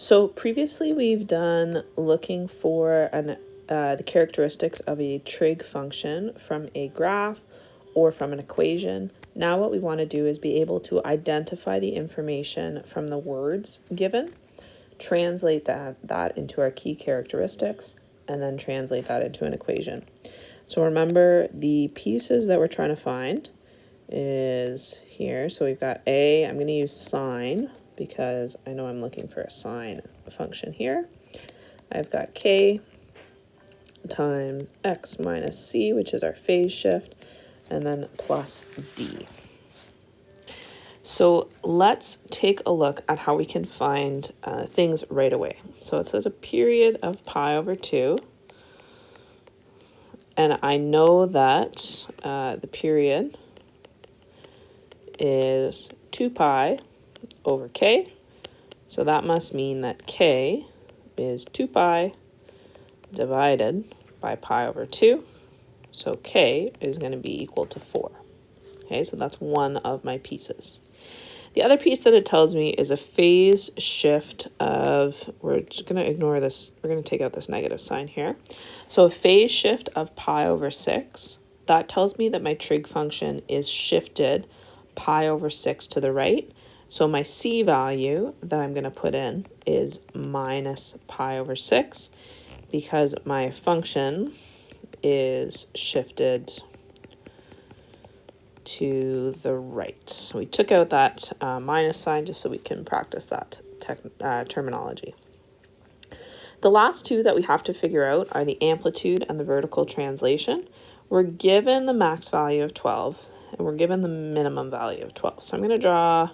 So previously we've done looking for the characteristics of a trig function from a graph or from an equation. Now what we want to do is be able to identify the information from the words given, translate that into our key characteristics, and then translate that into an equation. So remember, the pieces that we're trying to find is here. So we've got A, I'm going to use sine because I know I'm looking for a sine function here. I've got K times X minus C, which is our phase shift, and then plus D. So let's take a look at how we can find things right away. So it says a period of pi over 2. And I know that the period is 2 pi over k. So that must mean that k is 2 pi divided by pi over 2. So k is going to be equal to 4. Okay, so that's one of my pieces. The other piece that it tells me is a phase shift of, we're just going to ignore this, we're going to take out this negative sign here. So a phase shift of pi over 6, that tells me that my trig function is shifted pi over 6 to the right. So my C value that I'm going to put in is minus pi over 6 because my function is shifted to the right. So we took out that minus sign just so we can practice that terminology. The last two that we have to figure out are the amplitude and the vertical translation. We're given the max value of 12 and we're given the minimum value of 12. So I'm going to draw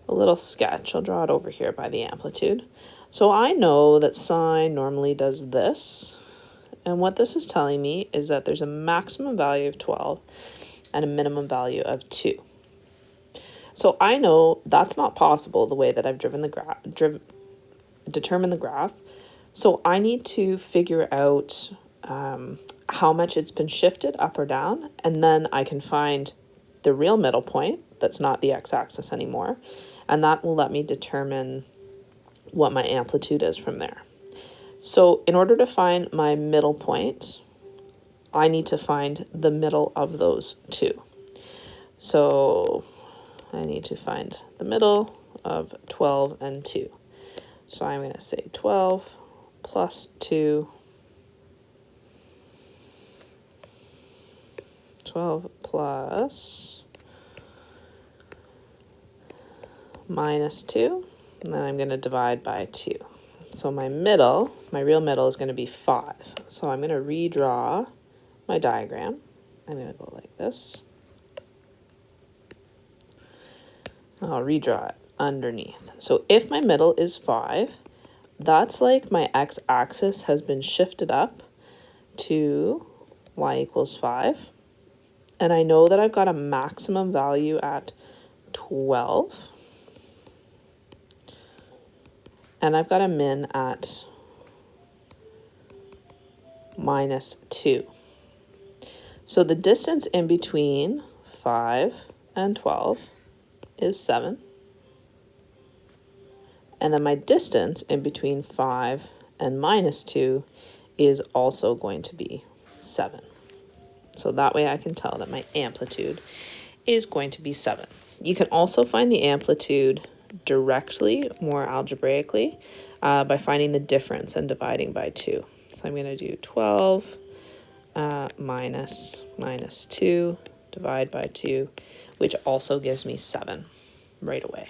a little sketch. I'll draw it over here by the amplitude. So I know that sine normally does this. And what this is telling me is that there's a maximum value of 12 and a minimum value of 2. So I know that's not possible the way that I've determined the graph. So I need to figure out how much it's been shifted up or down, and then I can find the real middle point that's not the x-axis anymore, and that will let me determine what my amplitude is from there. So in order to find my middle point, I need to find the middle of those two. So I need to find the middle of 12 and 2. So I'm going to say 12 plus 2, 12 plus minus 2, and then I'm going to divide by 2. So my real middle is going to be 5. So I'm going to redraw my diagram. I'm going to go like this. I'll redraw it underneath. So if my middle is 5, that's like my x-axis has been shifted up to y equals 5. And I know that I've got a maximum value at 12. And I've got a min at minus 2. So the distance in between 5 and 12 is 7. And then my distance in between 5 and minus 2 is also going to be 7. So that way I can tell that my amplitude is going to be 7. You can also find the amplitude directly, more algebraically, by finding the difference and dividing by 2. So I'm going to do 12 minus 2, divide by 2, which also gives me 7 right away.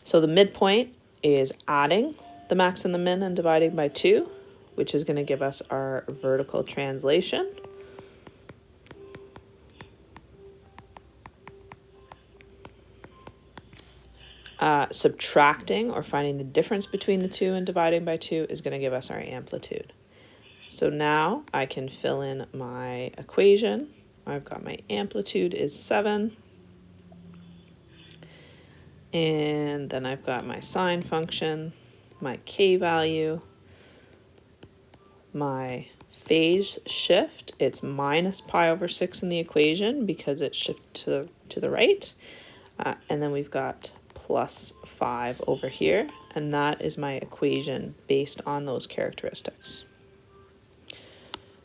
So the midpoint is adding the max and the min and dividing by 2, which is going to give us our vertical translation. Subtracting or finding the difference between the two and dividing by 2 is going to give us our amplitude. So now I can fill in my equation. I've got my amplitude is 7. And then I've got my sine function, my k value, my phase shift. It's minus pi over 6 in the equation because it's shifted to the right. And then we've got plus 5 over here, and that is my equation based on those characteristics.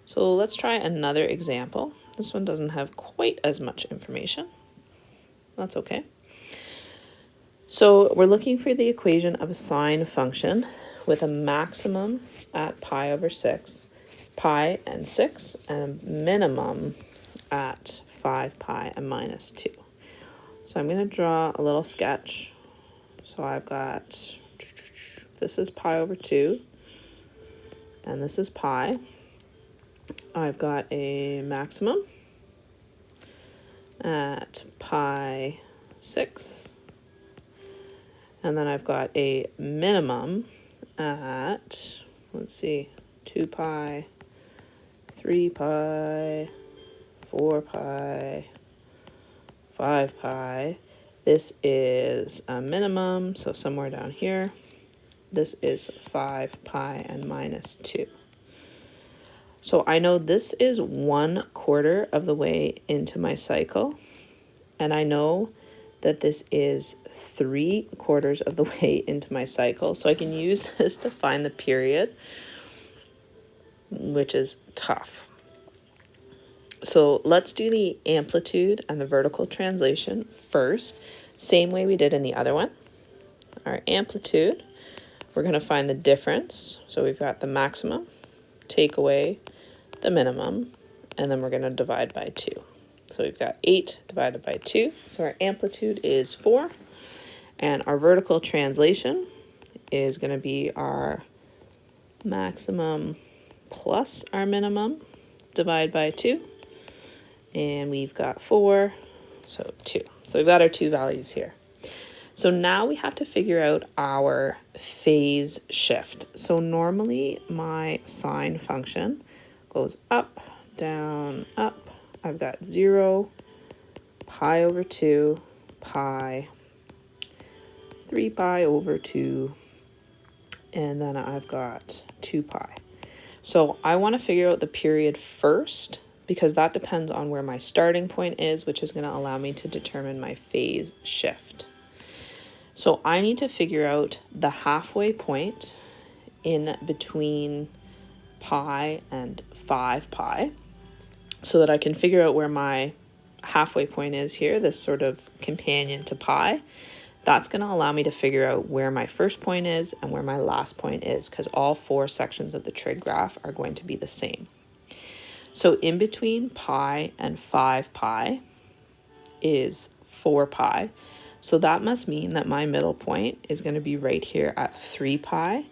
So let's try another example. This one doesn't have quite as much information. That's okay. So we're looking for the equation of a sine function with a maximum at pi over 6, pi and 6, and a minimum at 5 pi and minus 2. So I'm going to draw a little sketch. So I've got, this is pi over 2, and this is pi. I've got a maximum at pi 6, and then I've got a minimum at, let's see, 2 pi, 3 pi, 4 pi, 5 pi. This is a minimum, so somewhere down here. This is 5 pi and minus 2. So I know this is 1/4 of the way into my cycle, and I know that this is 3/4 of the way into my cycle. So I can use this to find the period, which is tough. So let's do the amplitude and the vertical translation first, same way we did in the other one. Our amplitude, we're going to find the difference. So we've got the maximum, take away the minimum, and then we're going to divide by 2. So we've got 8 divided by 2. So our amplitude is 4. And our vertical translation is going to be our maximum plus our minimum, divide by 2. And we've got 4, so 2. So we've got our 2 values here. So now we have to figure out our phase shift. So normally my sine function goes up, down, up. I've got 0, pi over 2, pi, 3 pi over 2, and then I've got 2 pi. So I want to figure out the period first, because that depends on where my starting point is, which is going to allow me to determine my phase shift. So I need to figure out the halfway point in between pi and 5 pi so that I can figure out where my halfway point is here, this sort of companion to pi. That's going to allow me to figure out where my first point is and where my last point is, because all 4 sections of the trig graph are going to be the same. So in between pi and 5 pi is 4 pi. So that must mean that my middle point is going to be right here at 3 pi,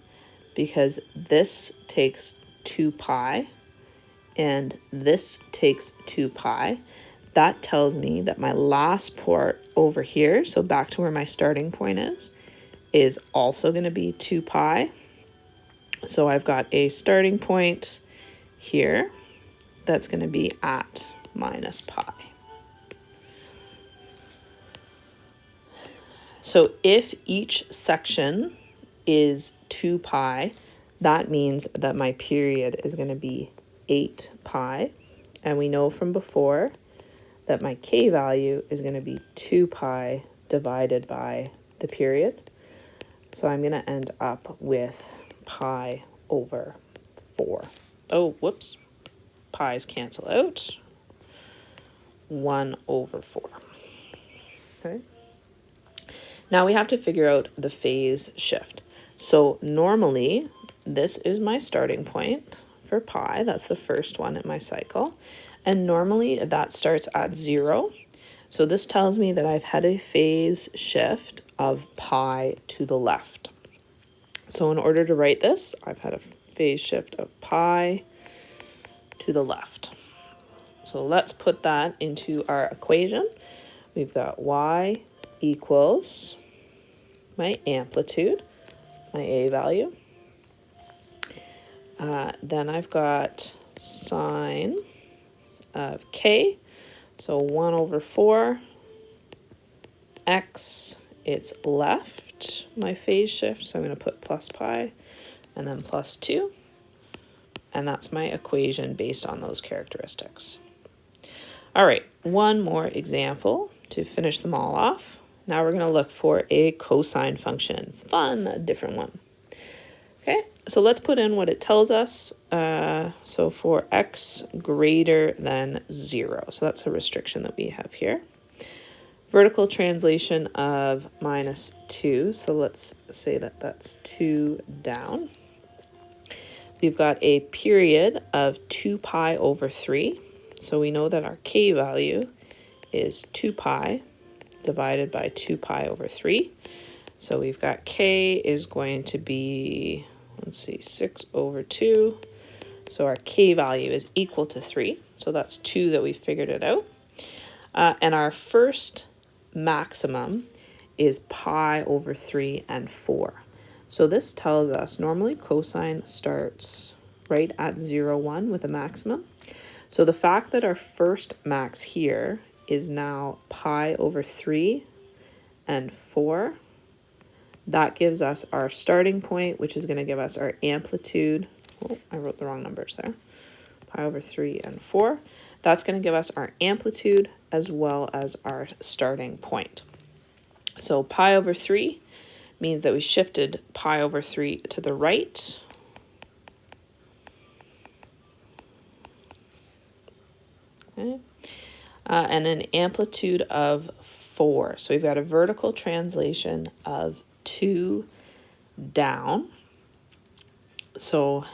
because this takes 2 pi and this takes 2 pi. That tells me that my last part over here, so back to where my starting point is also going to be 2 pi. So I've got a starting point here that's going to be at minus pi. So if each section is 2 pi, that means that my period is going to be 8 pi. And we know from before that my k value is going to be 2 pi divided by the period. So I'm going to end up with pi over 4. Oh, whoops. Pi's cancel out. 1 over 4. Okay. Now we have to figure out the phase shift. So normally, this is my starting point for pi. That's the first one in my cycle. And normally that starts at 0. So this tells me that I've had a phase shift of pi to the left. So in order to write this, I've had a phase shift of pi to the left. So let's put that into our equation. We've got y equals my amplitude, my a value. Then I've got sine of k, so 1 over 4, x, it's left, my phase shift, so I'm going to put plus pi, and then plus 2, and that's my equation based on those characteristics. All right, one more example to finish them all off. Now we're going to look for a cosine function. Fun, a different one. Okay, so let's put in what it tells us. So for x greater than 0, so that's a restriction that we have here. Vertical translation of -2, so let's say that that's 2 down. We've got a period of 2 pi over 3, so we know that our k value is 2 pi divided by 2 pi over 3. So we've got k is going to be, let's see, 6 over 2. So our k value is equal to 3. So that's 2 that we figured it out. And our first maximum is pi over 3 and 4. So this tells us normally cosine starts right at 0, 1 with a maximum. So the fact that our first max here is now pi over 3 and 4, that gives us our starting point, which is going to give us our amplitude. Oh, I wrote the wrong numbers there. Pi over 3 and 4. That's going to give us our amplitude as well as our starting point. So pi over 3 means that we shifted pi over 3 to the right. Okay. And an amplitude of 4. So we've got a vertical translation of 2 down. So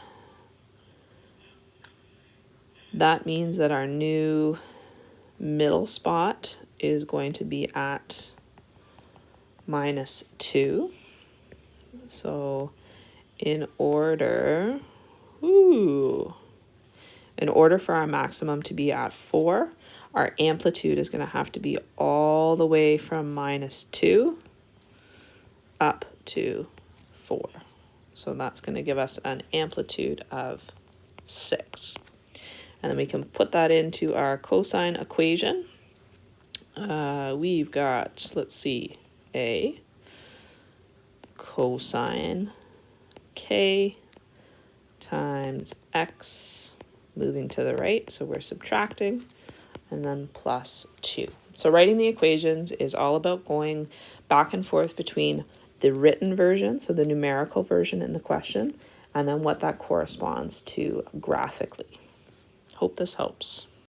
that means that our new middle spot is going to be at -2. So in order for our maximum to be at 4, our amplitude is going to have to be all the way from -2 up to 4. So that's going to give us an amplitude of 6. And then we can put that into our cosine equation. We've got, let's see, a cosine k times x moving to the right, so we're subtracting, and then plus 2. So writing the equations is all about going back and forth between the written version, so the numerical version in the question, and then what that corresponds to graphically. Hope this helps.